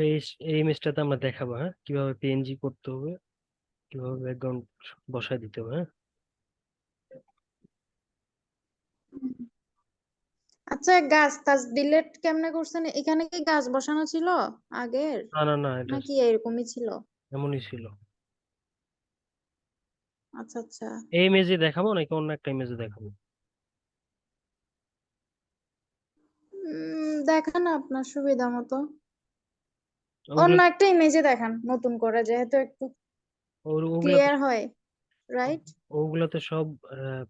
তো এই ইমেজটাতে আমরা দেখাবো, হ্যাঁ, কিভাবে পিএনজি করতে হবে, কিভাবে ব্যাকগ্রাউন্ড বসায় দিতে হবে। হ্যাঁ, আচ্ছা, গাছ টাছ ডিলেট কেমনে করছেন? এখানে কি গাছ বসানো ছিল আগের, না না না, এটা নাকি এরকমই ছিল? এমনই ছিল। আচ্ছা আচ্ছা। এই ইমেজে দেখাবো নাকি অন্য একটা ইমেজে দেখাবো? দেখান আপনার সুবিধা মতো। ওগুলো অন্য একটা ইমেজে দেখান, নতুন করে, যেহেতু একটু ওগুলাতে ক্লিয়ার হয়। রাইট। ওগুলাতে সব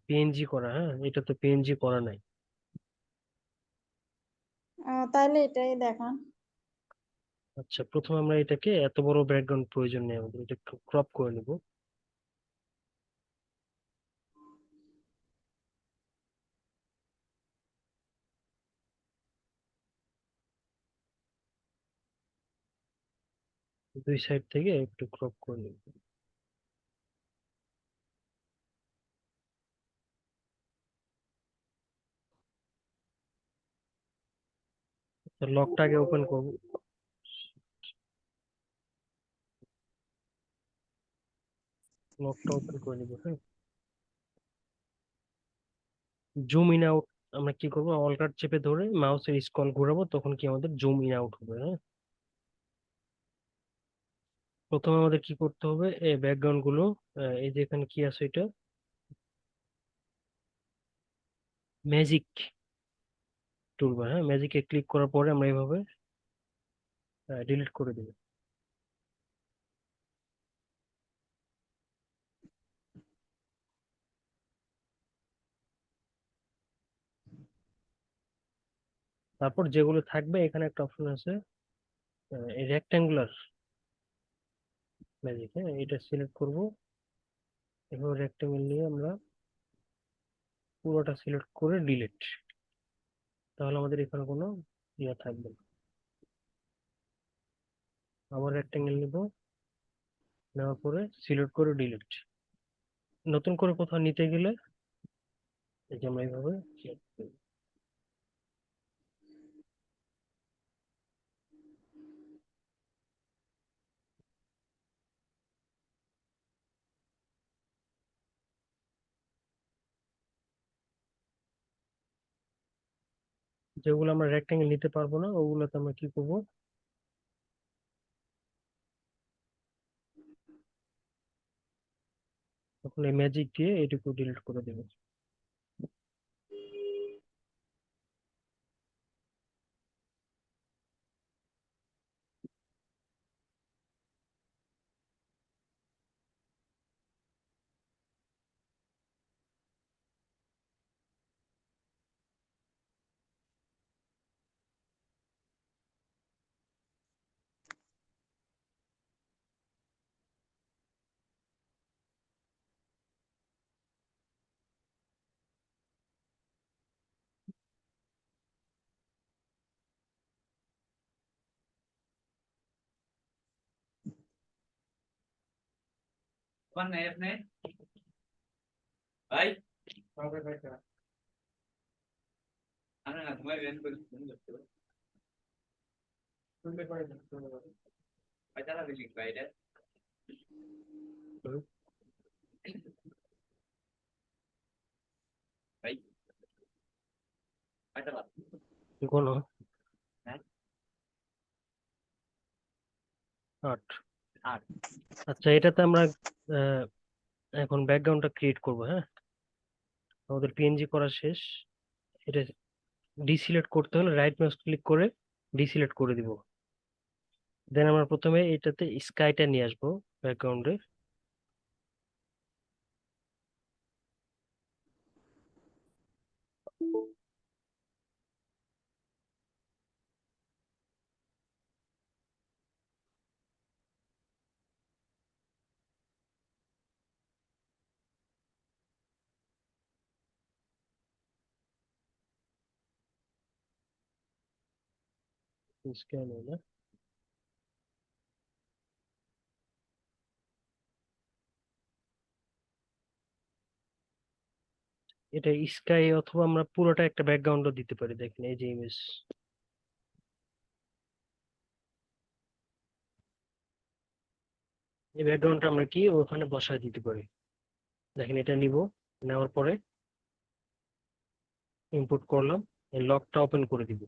পিএনজি করা। হ্যাঁ, এটা তো পিএনজি করা নাই। তাহলে এটাই দেখান। আচ্ছা, প্রথমে আমরা এটাকে, এত বড় ব্যাকগ্রাউন্ড প্রয়োজন নেই আমাদের, এটা একটু ক্রপ করে নিব। দুই সাইড থেকে একটু ক্রপ করে নিব। লকটাকে ওপেন করব। লকটা ওপেন করে নিব। হ্যাঁ, জুম ইন আউট আমরা কি করব, অল্টার চেপে ধরে মাউসের স্ক্রল ঘোরাবো, তখন কি আমাদের জুম ইন আউট হবে। হ্যাঁ, প্রথমে আমাদের কি করতে হবে, এই ব্যাকগ্রাউন্ড গুলো, এই যে এখানে কি আছে, এটা ম্যাজিক টুলবার। হ্যাঁ, ম্যাজিকে ক্লিক করার পরে আমরা এইভাবে ডিলিট করে দেব। তারপর যেগুলো থাকবে, এখানে একটা অপশন আছে, এই রেক্ট্যাঙ্গুলার ম্যাজিক। হ্যাঁ, এটা সিলেক্ট করব। এভাবে রেক্ট্যাঙ্গেল নিয়ে আমরা পুরোটা সিলেক্ট করে ডিলিট। তাহলে আমাদের এখানে কোনো ইয়ে থাকবে না। আবার রেক্ট্যাঙ্গেল নিব, নেওয়ার পরে সিলেক্ট করে ডিলিট। নতুন করে কোথাও নিতে গেলে এই যে আমরা এইভাবে select করব। যেগুলো আমরা রেক্ট্যাঙ্গেল নিতে পারবো না, ওগুলোতে আমরা কি করব, তখন এই ম্যাজিক দিয়ে এটুকু ডিলিট করে দেবো। कौन है अपने भाई আমরা না তোমার রেন করে ফোন করতে পারি শুনতে পারে না পয়সা দিলি বাইরে ভাই পয়সা দাও কোনো হ্যাঁ 8। 8 আচ্ছা, এটাতে আমরা আহ, এখন ব্যাকগ্রাউন্ডটা ক্রিয়েট করব। হ্যাঁ, আমাদের পিএনজি করা শেষ। এটা ডিসিলেক্ট করতে হলে রাইট মাউস ক্লিক করে ডিসিলেক্ট করে দিব। দেন আমরা প্রথমে এটাতে স্কাইটা নিয়ে আসবো ব্যাকগ্রাউন্ডে। স্ক্যান হলো। এটা স্কাই, অথবা আমরা পুরোটা একটা ব্যাকগ্রাউন্ডও দিতে পারি। দেখেন এই যে ইমেজ, এই ব্যাকগ্রাউন্ডটা আমরা কি ওখানে বসায় দিতে পারি। দেখেন এটা নিব, নেওয়ার পরে ইনপুট করলাম, এই লকটা ওপেন করে দিব।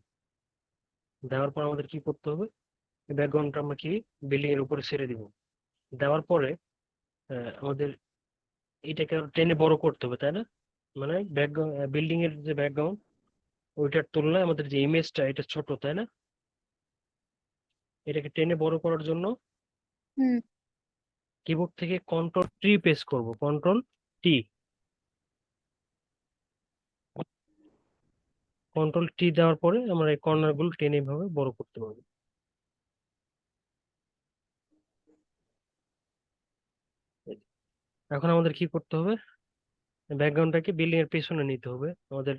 দেওয়ার পর আমাদের কি করতে হবে, এই ব্যাকগ্রাউন্ডটা আমরা কি বিল্ডিং এর উপরে ছেড়ে দিব। দেওয়ার পরে আমাদের এটাকে আরো টেনে বড় করতে হবে, তাই না? মানে ব্যাকগ্রাউন্ড, বিল্ডিং এর যে ব্যাকগ্রাউন্ড ওইটার তুলনায় আমাদের যে ইমেজটা এটা ছোট, তাই না? এটাকে টেনে বড় করার জন্য হুম কিবোর্ড থেকে কন্ট্রোল টি প্রেস করব, কন্ট্রোল টি। কন্ট্রোল টি দেওয়ার পরে আমরা এই কর্নার গুলো টেনে এভাবে বড় করতে পারবো। এখন আমাদের কি করতে হবে, ব্যাকগ্রাউন্ডটাকে বিল্ডিং এর পেছনে নিতে হবে আমাদের।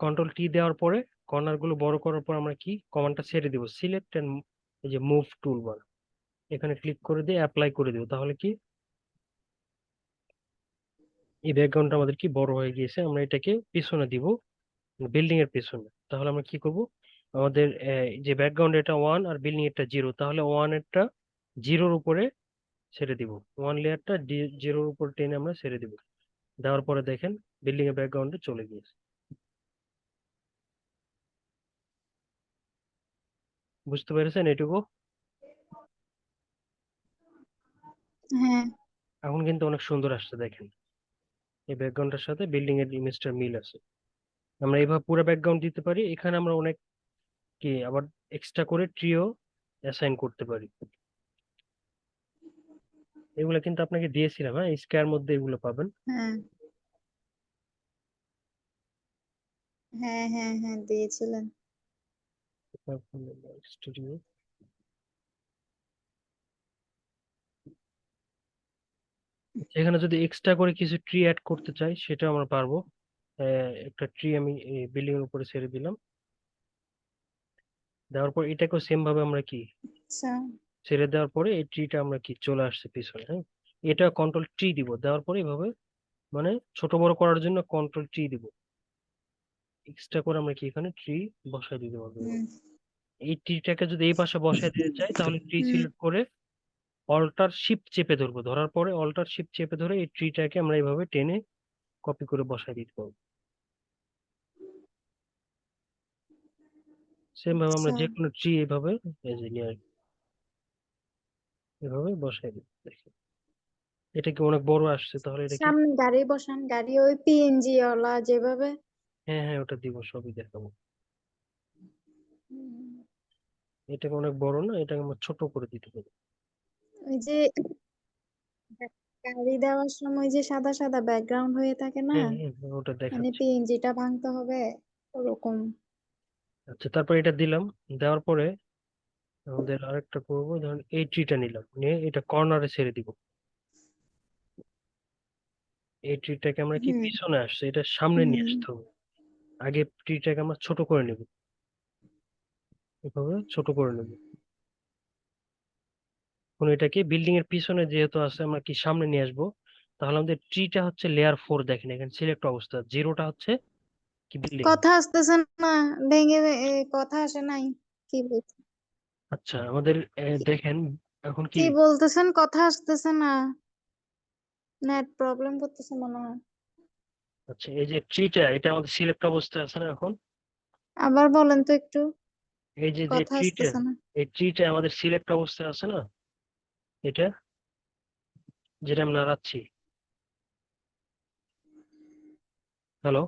কন্ট্রোল টি দেওয়ার পরে কর্নার গুলো বড় করার পর আমরা কি কমান্ডটা ছেড়ে দিব, সিলেক্ট এন্ড এই যে মুভ টুলবার, এখানে ক্লিক করে দিয়ে অ্যাপ্লাই করে দিব। তাহলে কি এই ব্যাকগ্রাউন্ডটা আমাদের কি বড় হয়ে গিয়েছে। আমরা এটাকে পিছনে দিব, বিল্ডিং এর পেছনে। তাহলে আমরা কি করব, আমাদের যে ব্যাকগ্রাউন্ড এটা 1 আর বিল্ডিং এরটা 0, তাহলে 1 এরটা 0-র উপরে ছেড়ে দিব, 1 লেয়ারটা 0-র উপর টেনে আমরা ছেড়ে দিব। দেওয়ার পরে দেখেন বিল্ডিং এর ব্যাকগ্রাউন্ডে চলে গিয়েছে। বুঝতে পেরেছেন এটুকু? হ্যাঁ এখন কিন্তু অনেক সুন্দর আসছে, দেখেন এই ব্যাকগ্রাউন্ডের সাথে বিল্ডিং এর ইমেজটার মিল আছে। আমরা এইভাবে পুরো ব্যাকগ্রাউন্ড দিতে পারি। এখানে আমরা অনেক কি আবার এক্সট্রা করে ট্রিও অ্যাসাইন করতে পারি। এগুলো কিন্তু আপনাকে দিয়েছিলাম, হ্যাঁ, স্কয়ার মধ্যে এগুলো পাবেন। হ্যাঁ হ্যাঁ হ্যাঁ হ্যাঁ দিয়েছিলেন। স্টুডিও, এখানে যদি এক্সট্রা করে কিছু ট্রি অ্যাড করতে চাই সেটা আমরা পারবো। একটা ট্রি আমি বিল্ডিং এর উপরে ছেড়ে দিলাম। দেওয়ার পর এটাকেও সেম ভাবে আমরা কি আচ্ছা ছেড়ে দেওয়ার পরে এই ট্রিটা আমরা কি চলে আসছে পিছনে, হ্যাঁ। এটা কন্ট্রোল ট্রি দিব, দেওয়ার পরে এইভাবে মানে ছোট বড় করার জন্য কন্ট্রোল ট্রি দিব। এক্সট্রা করে আমরা কি এখানে ট্রি বসায় দিতে পারবো। হুম এই ট্রিটাকে যদি এই পাশে বসায় দিতে চাই তাহলে ট্রি হুম সিলেক্ট করে অল্টার শিফট চেপে ধরবো, ধরার পরে অল্টার শিফট চেপে ধরে এই ট্রিটাকে আমরা এইভাবে টেনে কপি করে বসায় দিতে পারবো। সেম ভাবে আমরা আচ্ছা। যে কোনো ট্রি এইভাবে এই যে নিয়ে আসবো, এভাবে বসায় দিই। দেখি এটা কি অনেক বড় আসছে, তাহলে এটা কি, সামনে গাড়ি বসান, গাড়ি ওই পিএনজি ওয়ালা যেভাবে। হ্যাঁ হ্যাঁ ওটা দিব, সবই দেখাবো। হুম, এটাকে অনেক বড় না, এটাকে আমরা ছোট করে দিতে পারি। ওই যে গাড়ি দেওয়ার সময় যে সাদা সাদা ব্যাকগ্রাউন্ড হয়ে থাকে না, হ্যাঁ হ্যাঁ হ্যাঁ, ওটা মানে দেখাচ্ছি। পিএনজিটা ভাঙতে হবে ওরকম। আচ্ছা, তারপর এটা দিলাম। দেওয়ার পরে আমাদের আরেকটা করবো, ধরুন এই ট্রিটা নিলাম, নিয়ে এটা কর্নারে ছেড়ে দিব। এই ট্রিটাকে আমরা কি হুম পিছনে আসছে এটা সামনে নিয়ে হুম আসতে হবে। আগে ট্রিটাকে আমরা ছোট করে নেব, এভাবে ছোট করে নেব। এখন এটাকে বিল্ডিং এর পিছনে যেহেতু আছে আমরা কি সামনে নিয়ে আসবো। তাহলে আমাদের ট্রিটা হচ্ছে লেয়ার 4, দেখেন এখানে সিলেক্ট অবস্থা, 0টা হচ্ছে কি বিল্ডিং। কথা আসতেছে না, কথা আসে নাই। কি বলছেন? আচ্ছা আমাদের দেখেন এখন কি, কি বলতেছেন? কথা আসতেছে না, নেট প্রবলেম করতেছে মনে হয়। আচ্ছা এই যে ট্রিটা এটা আমাদের সিলেক্ট অবস্থায় আছে না এখন। আবার বলেন তো একটু। এই যে যে কথা ট্রিটা, আসতেছে না। এই ট্রিটা আমাদের সিলেক্ট অবস্থায় আছে না, এটা যেটা আমি নাড়াচ্ছি। হ্যালো,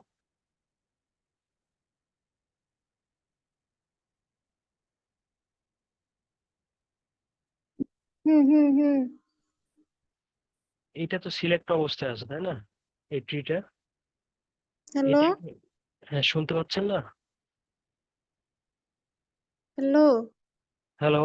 হুম হুম হুম। এটা তো সিলেক্ট অবস্থায় আছে তাই না, এই ট্রিটা। হ্যালো এটা হ্যাঁ, শুনতে পাচ্ছেন না? হ্যালো। হ্যালো।